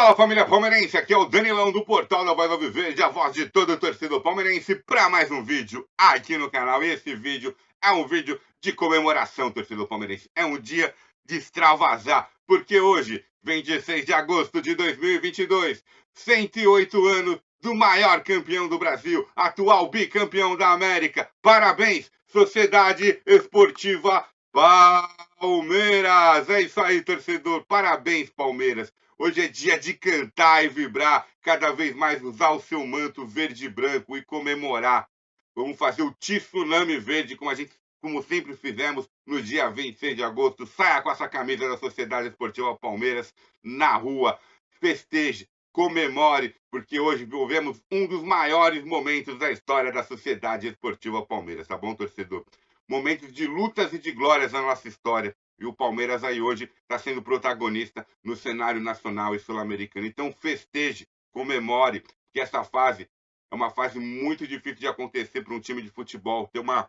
Fala, família palmeirense, aqui é o Danilão do Portal da Voz Alviverde, a voz de todo o torcedor palmeirense, para mais um vídeo aqui no canal. E esse vídeo é um vídeo de comemoração, torcedor palmeirense. É um dia de extravasar, porque hoje, 26 de agosto de 2022, 108 anos do maior campeão do Brasil, atual bicampeão da América. Parabéns, Sociedade Esportiva Palmeiras. É isso aí, torcedor. Parabéns, Palmeiras. Hoje é dia de cantar e vibrar, cada vez mais usar o seu manto verde e branco e comemorar. Vamos fazer o tsunami verde, como sempre fizemos no dia 26 de agosto. Saia com essa camisa da Sociedade Esportiva Palmeiras na rua, festeje, comemore, porque hoje vivemos um dos maiores momentos da história da Sociedade Esportiva Palmeiras, tá bom, torcedor? Momentos de lutas e de glórias na nossa história. E o Palmeiras aí hoje está sendo protagonista no cenário nacional e sul-americano. Então festeje, comemore, que essa fase é uma fase muito difícil de acontecer para um time de futebol. Ter uma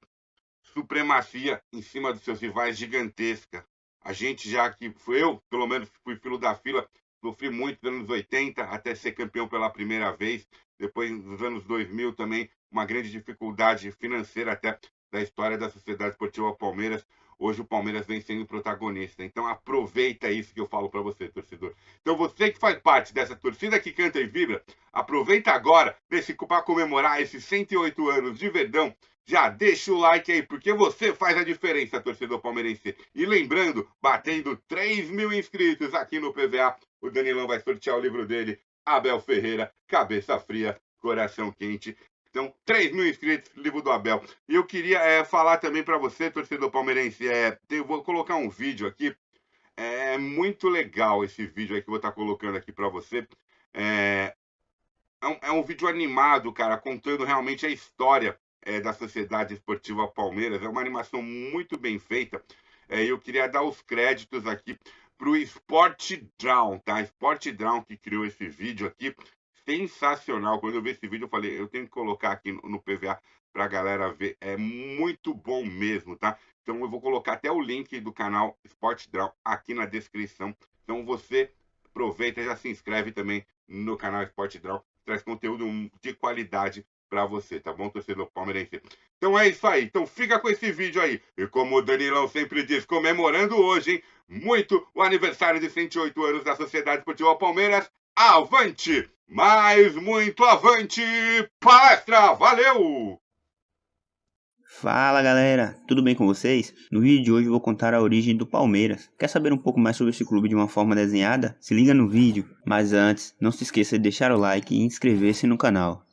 supremacia em cima dos seus rivais gigantesca. A gente já que eu, pelo menos, fui filho da fila, sofri muito nos anos 80 até ser campeão pela primeira vez. Depois, nos anos 2000 também, uma grande dificuldade financeira até da história da Sociedade Esportiva Palmeiras. Hoje o Palmeiras vem sendo protagonista. Então aproveita isso que eu falo para você, torcedor. Então você que faz parte dessa torcida que canta e vibra, aproveita agora para comemorar esses 108 anos de Verdão. Já deixa o like aí, porque você faz a diferença, torcedor palmeirense. E lembrando, batendo 3 mil inscritos aqui no PVA, o Danilão vai sortear o livro dele, Abel Ferreira, Cabeça Fria, Coração Quente. Então, 3 mil inscritos, livro do Abel. E eu queria falar também para você, torcedor palmeirense, vou colocar um vídeo aqui. É muito legal esse vídeo aí que eu vou estar colocando aqui para você. É um vídeo animado, cara, contando realmente a história da Sociedade Esportiva Palmeiras. É uma animação muito bem feita. Eu queria dar os créditos aqui para o Sport Drown, tá? Sport Drown que criou esse vídeo aqui. Sensacional. Quando eu vi esse vídeo, eu falei, eu tenho que colocar aqui no PVA para a galera ver. É muito bom mesmo, tá? Então eu vou colocar até o link do canal Sport Draw aqui na descrição. Então você aproveita e já se inscreve também no canal Sport Draw. Traz conteúdo de qualidade para você, tá bom, torcedor palmeirense? Então é isso aí. Então fica com esse vídeo aí. E como o Danilão sempre diz, comemorando hoje, hein, muito o aniversário de 108 anos da Sociedade Esportiva Palmeiras. Avante! Mas muito avante, palestra! Valeu! Fala galera, tudo bem com vocês? No vídeo de hoje eu vou contar a origem do Palmeiras. Quer saber um pouco mais sobre esse clube de uma forma desenhada? Se liga no vídeo. Mas antes, não se esqueça de deixar o like e inscrever-se no canal.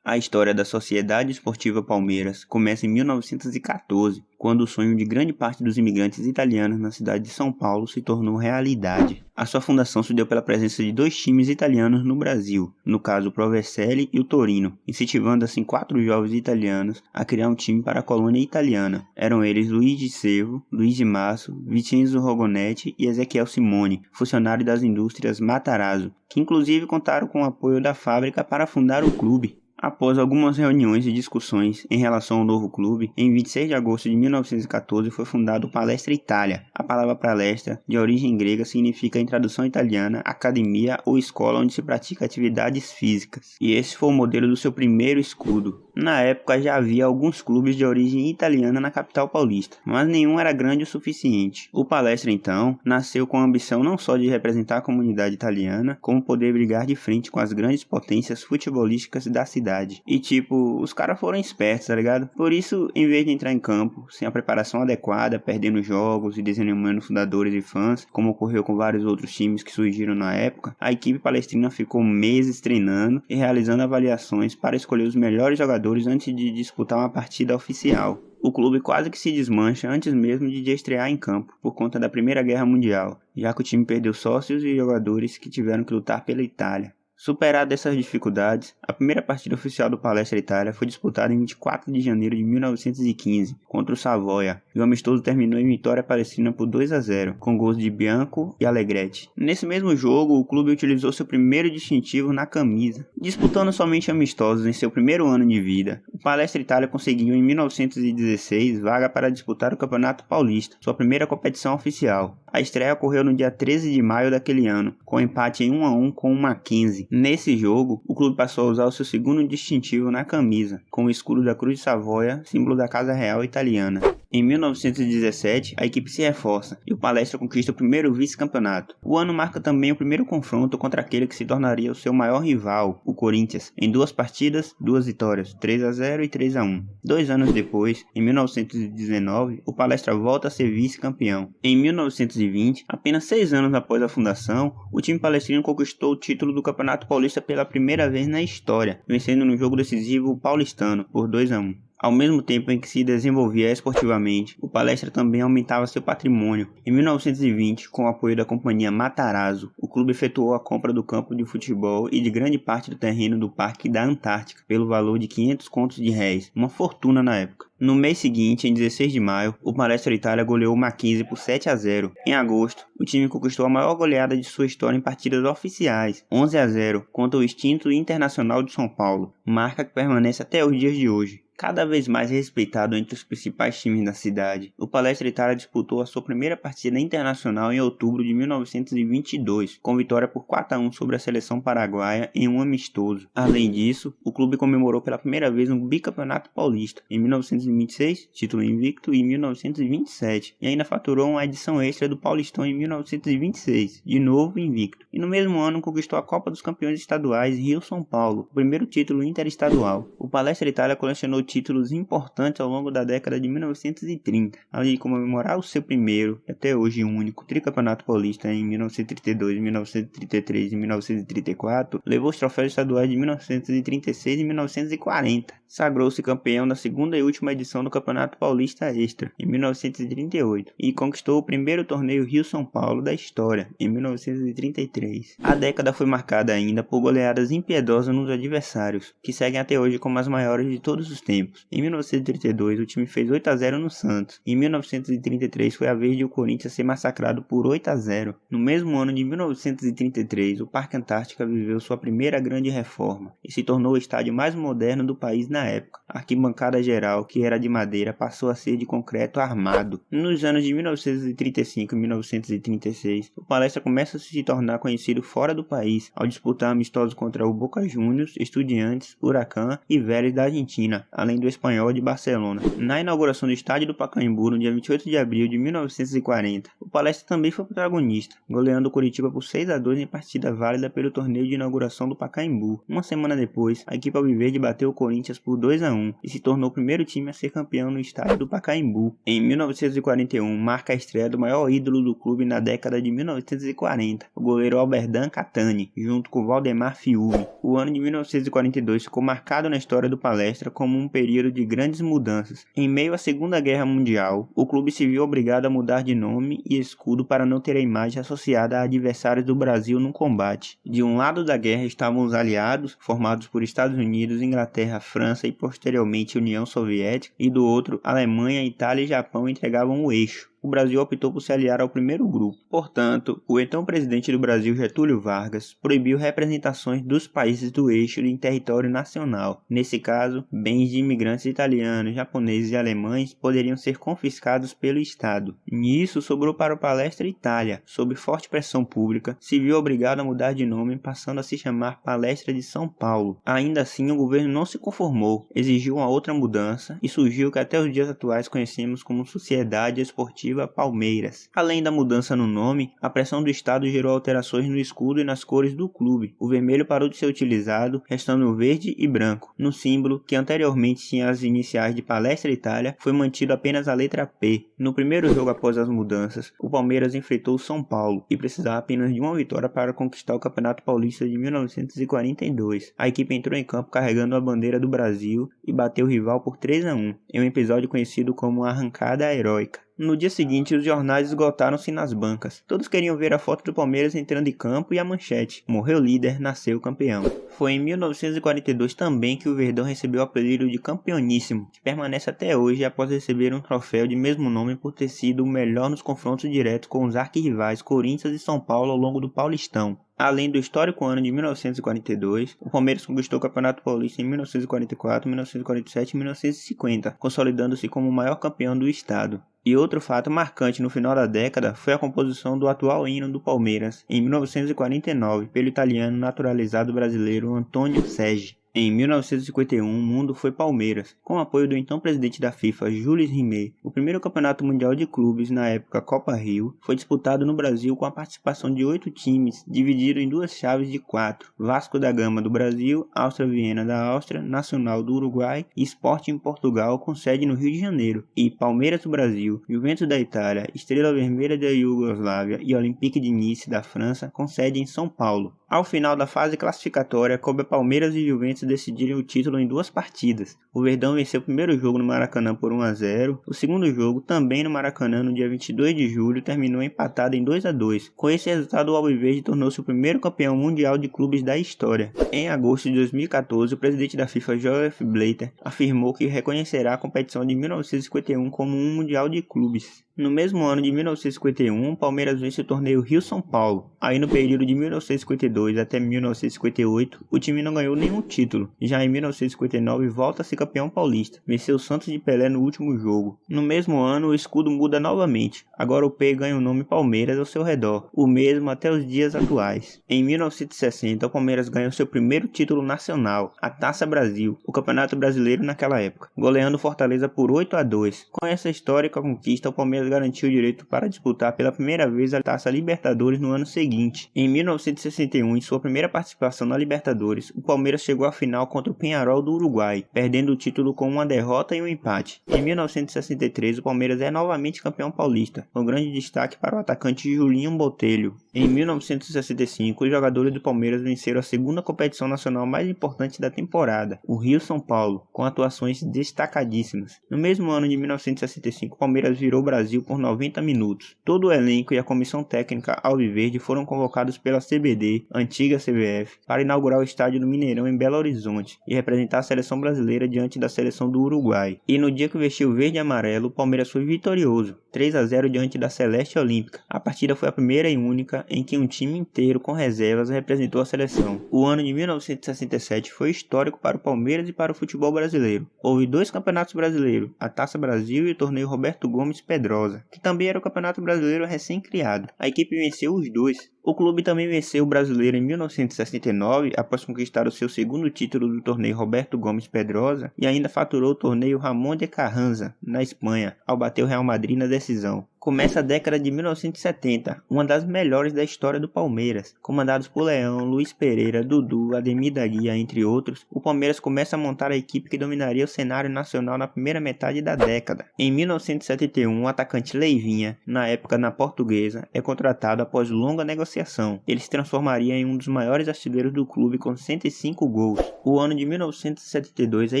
A história da Sociedade Esportiva Palmeiras começa em 1914, quando o sonho de grande parte dos imigrantes italianos na cidade de São Paulo se tornou realidade. A sua fundação se deu pela presença de 2 times italianos no Brasil, no caso o Pro Vercelli e o Torino, incentivando assim 4 jovens italianos a criar um time para a colônia italiana. Eram eles Luigi Servo, Luigi Masso, Vincenzo Rogonetti e Ezequiel Simone, funcionário das indústrias Matarazzo, que inclusive contaram com o apoio da fábrica para fundar o clube. Após algumas reuniões e discussões em relação ao novo clube, em 26 de agosto de 1914 foi fundado o Palestra Itália. A palavra palestra, de origem grega, significa em tradução italiana academia ou escola onde se pratica atividades físicas. E esse foi o modelo do seu primeiro escudo. Na época já havia alguns clubes de origem italiana na capital paulista, mas nenhum era grande o suficiente. O Palestra então nasceu com a ambição não só de representar a comunidade italiana, como poder brigar de frente com as grandes potências futebolísticas da cidade. E tipo, os caras foram espertos, tá ligado? Por isso, em vez de entrar em campo sem a preparação adequada, perdendo jogos e desanimando fundadores e fãs, como ocorreu com vários outros times que surgiram na época, a equipe palestrina ficou meses treinando e realizando avaliações para escolher os melhores jogadores antes de disputar uma partida oficial. O clube quase que se desmancha antes mesmo de estrear em campo, por conta da Primeira Guerra Mundial, já que o time perdeu sócios e jogadores que tiveram que lutar pela Itália. Superadas essas dificuldades, a primeira partida oficial do Palestra Itália foi disputada em 24 de janeiro de 1915, contra o Savoia, e o amistoso terminou em vitória palestrina por 2-0, com gols de Bianco e Allegretti. Nesse mesmo jogo, o clube utilizou seu primeiro distintivo na camisa. Disputando somente amistosos em seu primeiro ano de vida, o Palestra Itália conseguiu em 1916 vaga para disputar o Campeonato Paulista, sua primeira competição oficial. A estreia ocorreu no dia 13 de maio daquele ano, com empate em 1-1 com o Mackenzie. Nesse jogo, o clube passou a usar o seu segundo distintivo na camisa, com o escudo da Cruz de Savoia, símbolo da Casa Real italiana. Em 1917, a equipe se reforça e o Palestra conquista o primeiro vice-campeonato. O ano marca também o primeiro confronto contra aquele que se tornaria o seu maior rival, o Corinthians, em 2 partidas, 2 vitórias, 3-0 e 3-1. 2 anos depois, em 1919, o Palestra volta a ser vice-campeão. Em 1920, apenas 6 anos após a fundação, o time palestrino conquistou o título do Campeonato Paulista pela primeira vez na história, vencendo no jogo decisivo o Paulistano por 2-1. Ao mesmo tempo em que se desenvolvia esportivamente, o Palestra também aumentava seu patrimônio. Em 1920, com o apoio da companhia Matarazzo, o clube efetuou a compra do campo de futebol e de grande parte do terreno do Parque da Antártica, pelo valor de 500 contos de réis, uma fortuna na época. No mês seguinte, em 16 de maio, o Palestra Itália goleou o Mackenzie por 7-0. Em agosto, o time conquistou a maior goleada de sua história em partidas oficiais, 11-0, contra o extinto Internacional de São Paulo, marca que permanece até os dias de hoje. Cada vez mais respeitado entre os principais times da cidade, o Palestra Itália disputou a sua primeira partida internacional em outubro de 1922, com vitória por 4-1 sobre a seleção paraguaia em um amistoso. Além disso, o clube comemorou pela primeira vez um bicampeonato paulista, em 1926, título invicto, e em 1927, e ainda faturou uma edição extra do Paulistão em 1926, de novo invicto. E no mesmo ano conquistou a Copa dos Campeões Estaduais Rio-São Paulo, o primeiro título interestadual. O Palestra Itália colecionou títulos importantes ao longo da década de 1930, além de comemorar o seu primeiro, e até hoje único, tricampeonato paulista em 1932, 1933 e 1934, levou os troféus estaduais de 1936 e 1940. Sagrou-se campeão da segunda e última edição do Campeonato Paulista Extra, em 1938, e conquistou o primeiro torneio Rio-São Paulo da história, em 1933. A década foi marcada ainda por goleadas impiedosas nos adversários, que seguem até hoje como as maiores de todos os tempos. Em 1932, o time fez 8-0 no Santos. Em 1933, foi a vez de o Corinthians ser massacrado por 8-0. No mesmo ano de 1933, o Parque Antártica viveu sua primeira grande reforma e se tornou o estádio mais moderno do país na época. A arquibancada geral, que era de madeira, passou a ser de concreto armado. Nos anos de 1935 e 1936, o Palestra começa a se tornar conhecido fora do país, ao disputar amistosos contra o Boca Juniors, Estudiantes, Huracán e Vélez da Argentina, além do Espanhol de Barcelona. Na inauguração do estádio do Pacaembu, no dia 28 de abril de 1940, o Palestra também foi protagonista, goleando o Coritiba por 6-2 em partida válida pelo torneio de inauguração do Pacaembu. Uma semana depois, a equipe alviverde bateu o Corinthians por 2-1 e se tornou o primeiro time a ser campeão no estádio do Pacaembu. Em 1941, marca a estreia do maior ídolo do clube na década de 1940, o goleiro Alberdan Catani, junto com Valdemar Fiume. O ano de 1942 ficou marcado na história do Palestra como um período de grandes mudanças. Em meio à Segunda Guerra Mundial, o clube se viu obrigado a mudar de nome e escudo para não ter a imagem associada a adversários do Brasil no combate. De um lado da guerra estavam os aliados, formados por Estados Unidos, Inglaterra, França e posteriormente União Soviética, e do outro, Alemanha, Itália e Japão entregavam o eixo. O Brasil optou por se aliar ao primeiro grupo. Portanto, o então presidente do Brasil, Getúlio Vargas, proibiu representações dos países do eixo em território nacional. Nesse caso, bens de imigrantes italianos, japoneses e alemães poderiam ser confiscados pelo Estado. Nisso, sobrou para o Palestra Itália. Sob forte pressão pública, se viu obrigado a mudar de nome, passando a se chamar Palestra de São Paulo. Ainda assim, o governo não se conformou, exigiu uma outra mudança e surgiu o que até os dias atuais conhecemos como Sociedade Esportiva Palmeiras. Além da mudança no nome, a pressão do Estado gerou alterações no escudo e nas cores do clube. O vermelho parou de ser utilizado, restando o verde e branco. No símbolo, que anteriormente tinha as iniciais de Palestra Itália, foi mantido apenas a letra P. No primeiro jogo após as mudanças, o Palmeiras enfrentou o São Paulo e precisava apenas de uma vitória para conquistar o Campeonato Paulista de 1942. A equipe entrou em campo carregando a bandeira do Brasil e bateu o rival por 3-1, em um episódio conhecido como a Arrancada Heróica. No dia seguinte, os jornais esgotaram-se nas bancas. Todos queriam ver a foto do Palmeiras entrando em campo e a manchete: morreu líder, nasceu campeão. Foi em 1942 também que o Verdão recebeu o apelido de campeoníssimo, que permanece até hoje após receber um troféu de mesmo nome por ter sido o melhor nos confrontos diretos com os arquirrivais Corinthians e São Paulo ao longo do Paulistão. Além do histórico ano de 1942, o Palmeiras conquistou o Campeonato Paulista em 1944, 1947 e 1950, consolidando-se como o maior campeão do estado. E outro fato marcante no final da década foi a composição do atual hino do Palmeiras, em 1949, pelo italiano naturalizado brasileiro Antônio Seggi. Em 1951, o mundo foi Palmeiras, com o apoio do então presidente da FIFA, Jules Rimet. O primeiro campeonato mundial de clubes, na época Copa Rio, foi disputado no Brasil com a participação de 8 times, dividido em duas chaves de 4. Vasco da Gama do Brasil, Áustria Viena da Áustria, Nacional do Uruguai e Sporting Portugal, com sede no Rio de Janeiro. E Palmeiras do Brasil, Juventus da Itália, Estrela Vermelha da Iugoslávia e Olympique de Nice da França, com sede em São Paulo. Ao final da fase classificatória, coube a Palmeiras e Juventus decidirem o título em 2 partidas. O Verdão venceu o primeiro jogo no Maracanã por 1-0. O segundo jogo, também no Maracanã, no dia 22 de julho, terminou empatado em 2-2. Com esse resultado, o Alviverde tornou-se o primeiro campeão mundial de clubes da história. Em agosto de 2014, o presidente da FIFA, Joseph Blatter, afirmou que reconhecerá a competição de 1951 como um mundial de clubes. No mesmo ano de 1951, o Palmeiras vence o torneio Rio-São Paulo. Aí no período de 1952 até 1958, o time não ganhou nenhum título. Já em 1959, volta a ser campeão paulista. Venceu o Santos de Pelé no último jogo. No mesmo ano, o escudo muda novamente. Agora o P ganha o nome Palmeiras ao seu redor, o mesmo até os dias atuais. Em 1960, o Palmeiras ganhou seu primeiro título nacional, a Taça Brasil, o Campeonato Brasileiro naquela época, goleando Fortaleza por 8-2. Com essa histórica conquista, o Palmeiras garantiu o direito para disputar pela primeira vez a Taça Libertadores no ano seguinte. Em 1961, em sua primeira participação na Libertadores, o Palmeiras chegou à final contra o Peñarol do Uruguai, perdendo o título com uma derrota e um empate. Em 1963, o Palmeiras é novamente campeão paulista, com grande destaque para o atacante Julinho Botelho. Em 1965, os jogadores do Palmeiras venceram a segunda competição nacional mais importante da temporada, o Rio-São Paulo, com atuações destacadíssimas. No mesmo ano de 1965, o Palmeiras virou o Brasil por 90 minutos. Todo o elenco e a comissão técnica alviverde foram convocados pela CBD, antiga CBF, para inaugurar o estádio do Mineirão em Belo Horizonte e representar a seleção brasileira diante da seleção do Uruguai. E no dia que vestiu verde e amarelo, o Palmeiras foi vitorioso, 3-0 diante da Celeste Olímpica. A partida foi a primeira e única em que um time inteiro com reservas representou a seleção. O ano de 1967 foi histórico para o Palmeiras e para o futebol brasileiro. Houve 2 campeonatos brasileiros, a Taça Brasil e o torneio Roberto Gomes Pedrosa, que também era o campeonato brasileiro recém-criado. A equipe venceu os 2. O clube também venceu o brasileiro em 1969, após conquistar o seu segundo título do torneio Roberto Gomes Pedrosa, e ainda faturou o torneio Ramón de Carranza, na Espanha, ao bater o Real Madrid na decisão. Começa a década de 1970, uma das melhores da história do Palmeiras. Comandados por Leão, Luiz Pereira, Dudu, Ademir da Guia, entre outros, o Palmeiras começa a montar a equipe que dominaria o cenário nacional na primeira metade da década. Em 1971, o atacante Leivinha, na época na Portuguesa, é contratado após longa negociação. Ele se transformaria em um dos maiores artilheiros do clube com 105 gols. O ano de 1972 é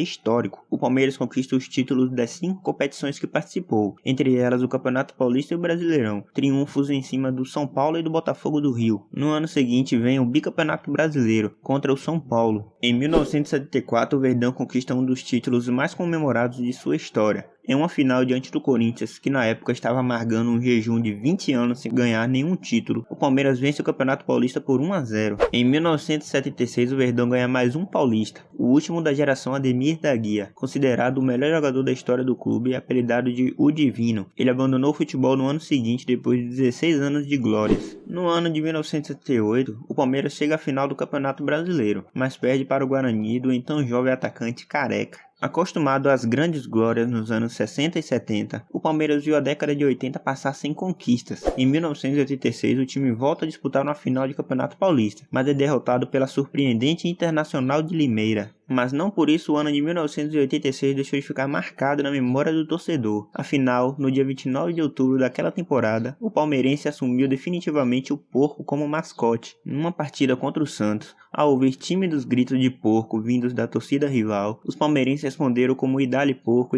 histórico. O Palmeiras conquista os títulos das 5 competições que participou, entre elas o Campeonato Paulista e o Brasileirão, triunfos em cima do São Paulo e do Botafogo do Rio. No ano seguinte vem o Bicampeonato Brasileiro, contra o São Paulo. Em 1974, o Verdão conquista um dos títulos mais comemorados de sua história. Em uma final diante do Corinthians, que na época estava amargando um jejum de 20 anos sem ganhar nenhum título, o Palmeiras vence o Campeonato Paulista por 1-0. Em 1976, o Verdão ganha mais um paulista, o último da geração Ademir da Guia, considerado o melhor jogador da história do clube e apelidado de O Divino. Ele abandonou o futebol no ano seguinte, depois de 16 anos de glórias. No ano de 1978, o Palmeiras chega à final do Campeonato Brasileiro, mas perde para o Guarani do então jovem atacante Careca. Acostumado às grandes glórias nos anos 60 e 70, o Palmeiras viu a década de 80 passar sem conquistas. Em 1986, o time volta a disputar uma final de Campeonato Paulista, mas é derrotado pela surpreendente Internacional de Limeira. Mas não por isso o ano de 1986 deixou de ficar marcado na memória do torcedor. Afinal, no dia 29 de outubro daquela temporada, o palmeirense assumiu definitivamente o porco como mascote. Numa partida contra o Santos, ao ouvir tímidos gritos de porco vindos da torcida rival, os palmeirenses responderam como idale porco,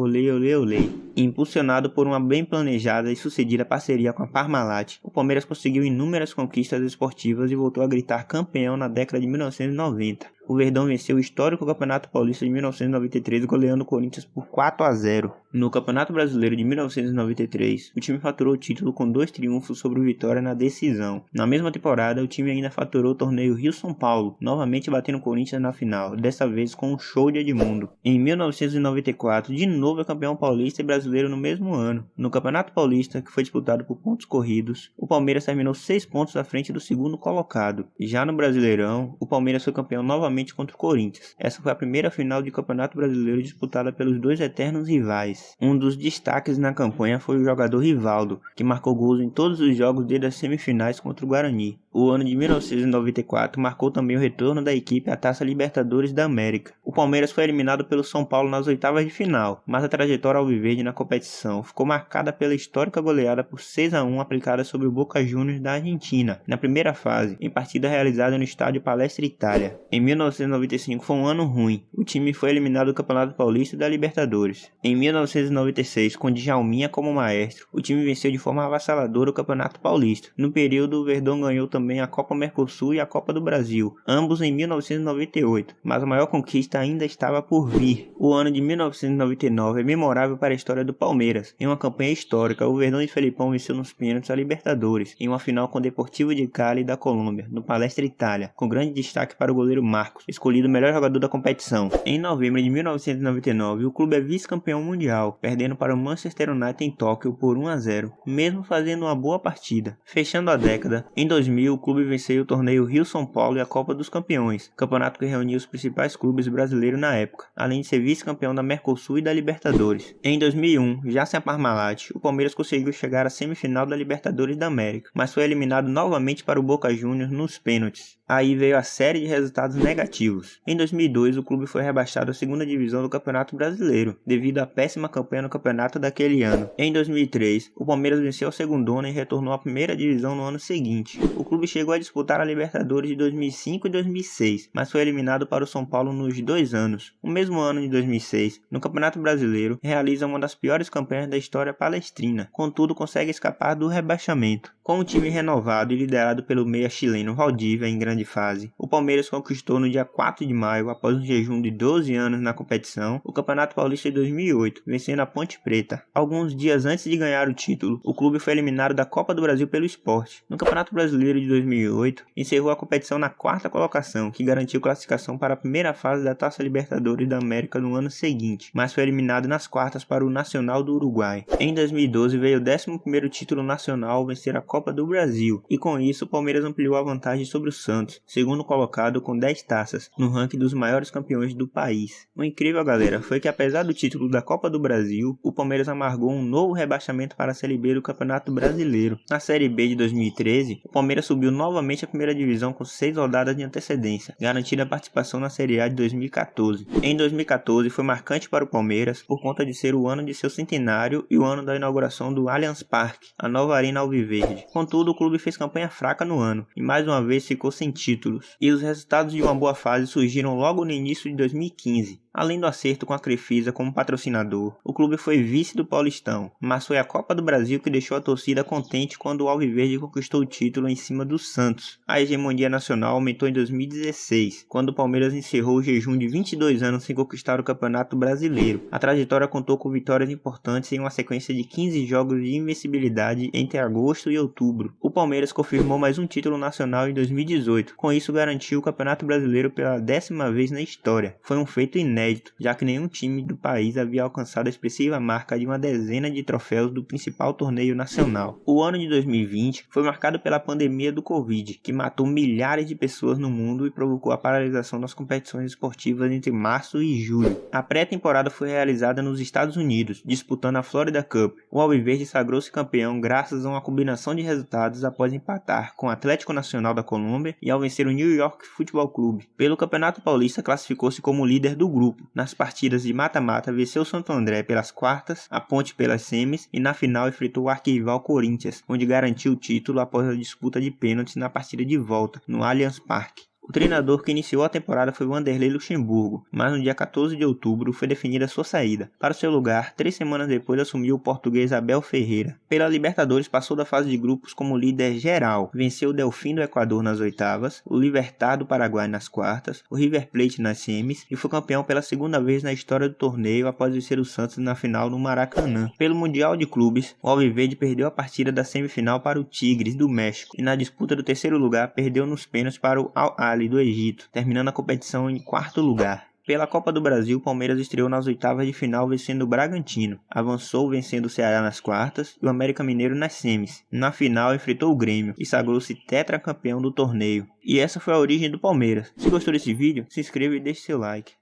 olê, olê, olê. Impulsionado por uma bem planejada e sucedida parceria com a Parmalat, o Palmeiras conseguiu inúmeras conquistas esportivas e voltou a gritar campeão na década de 1990. o Verdão venceu o histórico Campeonato Paulista de 1993, goleando o Corinthians por 4-0. No Campeonato Brasileiro de 1993, o time faturou o título com 2 triunfos sobre o Vitória na decisão. Na mesma temporada, o time ainda faturou o torneio Rio-São Paulo, novamente batendo o Corinthians na final, dessa vez com um show de Edmundo. Em 1994, de novo é campeão paulista e brasileiro no mesmo ano. No Campeonato Paulista, que foi disputado por pontos corridos, o Palmeiras terminou 6 pontos à frente do segundo colocado. Já no Brasileirão, o Palmeiras foi campeão novamente contra o Corinthians. Essa foi a primeira final de Campeonato Brasileiro disputada pelos dois eternos rivais. Um dos destaques na campanha foi o jogador Rivaldo, que marcou gols em todos os jogos desde as semifinais contra o Guarani. O ano de 1994 marcou também o retorno da equipe à Taça Libertadores da América. O Palmeiras foi eliminado pelo São Paulo nas oitavas de final, mas a trajetória alviverde na competição ficou marcada pela histórica goleada por 6-1 aplicada sobre o Boca Juniors da Argentina, na primeira fase, em partida realizada no estádio Palestra Itália. Em 1995 foi um ano ruim. O time foi eliminado do Campeonato Paulista e da Libertadores. Em 1996, com Djalminha como maestro, o time venceu de forma avassaladora o Campeonato Paulista. No período, o Verdão ganhou também a Copa Mercosul e a Copa do Brasil, ambos em 1998, mas a maior conquista ainda estava por vir. O ano de 1999 é memorável para a história do Palmeiras. Em uma campanha histórica, o Verdão de Felipão venceu nos pênaltis a Libertadores, em uma final com o Deportivo de Cali da Colômbia, no Palestra Itália, com grande destaque para o goleiro Marcos, escolhido o melhor jogador da competição. Em novembro de 1999, o clube é vice-campeão mundial, perdendo para o Manchester United em Tóquio por 1-0, mesmo fazendo uma boa partida. Fechando a década, em 2000 o clube venceu o torneio Rio-São Paulo e a Copa dos Campeões, campeonato que reuniu os principais clubes brasileiros na época, além de ser vice-campeão da Mercosul e da Libertadores. Em 2001, já sem a Parmalat, o Palmeiras conseguiu chegar à semifinal da Libertadores da América, mas foi eliminado novamente para o Boca Juniors nos pênaltis. Aí veio a série de resultados negativos. Em 2002, o clube foi rebaixado à segunda divisão do Campeonato Brasileiro, devido à péssima campanha no campeonato daquele ano. Em 2003, o Palmeiras venceu a segundona e retornou à primeira divisão no ano seguinte. O clube chegou a disputar a Libertadores de 2005 e 2006, mas foi eliminado para o São Paulo nos 2 anos. No mesmo ano de 2006, no Campeonato Brasileiro, realiza uma das piores campanhas da história palestrina, contudo consegue escapar do rebaixamento. Com o time renovado e liderado pelo meia chileno Valdívia em grande fase, o Palmeiras conquistou no dia 4 de maio, após um jejum de 12 anos na competição, o Campeonato Paulista de 2008, vencendo a Ponte Preta. Alguns dias antes de ganhar o título, o clube foi eliminado da Copa do Brasil pelo Sport. No Campeonato Brasileiro de 2008, encerrou a competição na 4ª colocação, que garantiu classificação para a primeira fase da Taça Libertadores da América no ano seguinte, mas foi eliminado nas quartas para o Nacional do Uruguai. Em 2012 veio o 11º título nacional ao vencer a Copa do Brasil, e com isso o Palmeiras ampliou a vantagem sobre o Santos, segundo colocado com 10 taças, no ranking dos maiores campeões do país. O incrível, galera, foi que apesar do título da Copa do Brasil, o Palmeiras amargou um novo rebaixamento para a Série B do Campeonato Brasileiro. Na Série B de 2013, o Palmeiras subiu novamente à primeira divisão com 6 rodadas de antecedência, garantindo a participação na Série A de 2014. Em 2014 foi marcante para o Palmeiras por conta de ser o ano de seu centenário e o ano da inauguração do Allianz Parque, a nova arena alviverde. Contudo, o clube fez campanha fraca no ano e mais uma vez ficou sem títulos, e os resultados de uma boa fase surgiram logo no início de 2015. Além do acerto com a Crefisa como patrocinador, o clube foi vice do Paulistão, mas foi a Copa do Brasil que deixou a torcida contente quando o Alviverde conquistou o título em cima do Santos. A hegemonia nacional aumentou em 2016, quando o Palmeiras encerrou o jejum de 22 anos sem conquistar o Campeonato Brasileiro. A trajetória contou com vitórias importantes em uma sequência de 15 jogos de invencibilidade entre agosto e outubro. O Palmeiras confirmou mais um título nacional em 2018, com isso garantiu o Campeonato Brasileiro pela 10ª vez na história. Foi um feito inédito, já que nenhum time do país havia alcançado a expressiva marca de uma dezena de troféus do principal torneio nacional. O ano de 2020 foi marcado pela pandemia do Covid, que matou milhares de pessoas no mundo e provocou a paralisação das competições esportivas entre março e julho. A pré-temporada foi realizada nos Estados Unidos, disputando a Florida Cup. O Alviverde sagrou-se campeão graças a uma combinação de resultados após empatar com o Atlético Nacional da Colômbia e ao vencer o New York Futebol Clube. Pelo Campeonato Paulista, classificou-se como líder do grupo. Nas partidas de mata-mata, venceu o Santo André pelas quartas, a Ponte pelas semis e na final enfrentou o arquirrival Corinthians, onde garantiu o título após a disputa de pênaltis na partida de volta, no Allianz Parque. O treinador que iniciou a temporada foi Vanderlei Luxemburgo, mas no dia 14 de outubro foi definida sua saída. Para o seu lugar, 3 semanas depois assumiu o português Abel Ferreira. Pela Libertadores passou da fase de grupos como líder geral, venceu o Delfim do Equador nas oitavas, o Libertad do Paraguai nas quartas, o River Plate nas semis e foi campeão pela segunda vez na história do torneio após vencer o Santos na final no Maracanã. Pelo Mundial de Clubes, o Alviverde perdeu a partida da semifinal para o Tigres do México e na disputa do terceiro lugar perdeu nos pênaltis para o Al-Ahly do Egito, terminando a competição em quarto lugar. Pela Copa do Brasil, o Palmeiras estreou nas oitavas de final vencendo o Bragantino, avançou vencendo o Ceará nas quartas e o América Mineiro nas semis. Na final, enfrentou o Grêmio e sagrou-se tetracampeão do torneio. E essa foi a origem do Palmeiras. Se gostou desse vídeo, se inscreva e deixe seu like.